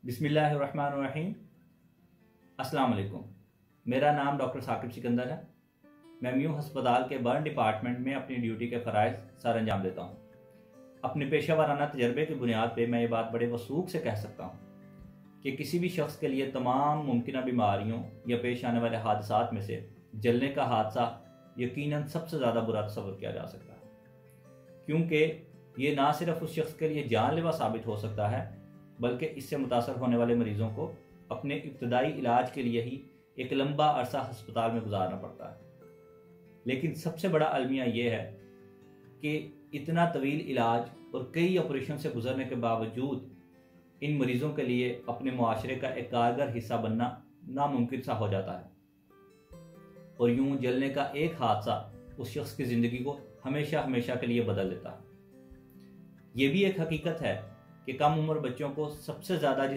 बिस्मिल्लाहिर्रहमानिर्रहीम। अस्सलाम वालेकुम। मेरा नाम डॉक्टर साकिब सिकंदर है। मैं म्यू हस्पताल के बर्न डिपार्टमेंट में अपनी ड्यूटी के फ़राइज़ सर अंजाम देता हूँ। अपने पेशा वाराना तजर्बे की बुनियाद पर मैं ये बात बड़े वसूख से कह सकता हूँ कि किसी भी शख्स के लिए तमाम मुमकिन बीमारियों या पेश आने वाले हादसात में से जलने का हादसा यकीनन सबसे ज़्यादा बुरा तस्वर किया जा सकता है, क्योंकि ये ना सिर्फ उस शख्स के लिए जानलेवा साबित हो सकता है बल्कि इससे मुतासर होने वाले मरीजों को अपने इब्तदाई इलाज के लिए ही एक लंबा अरसा अस्पताल में गुजारना पड़ता है। लेकिन सबसे बड़ा अलमिया ये है कि इतना तवील इलाज और कई ऑपरेशन से गुजरने के बावजूद इन मरीजों के लिए अपने मुआशरे का एक कारगर हिस्सा बनना नामुमकिन सा हो जाता है, और यूं जलने का एक हादसा उस शख्स की ज़िंदगी को हमेशा हमेशा के लिए बदल देता है। ये भी एक हकीकत है कि कम उम्र बच्चों को सबसे ज़्यादा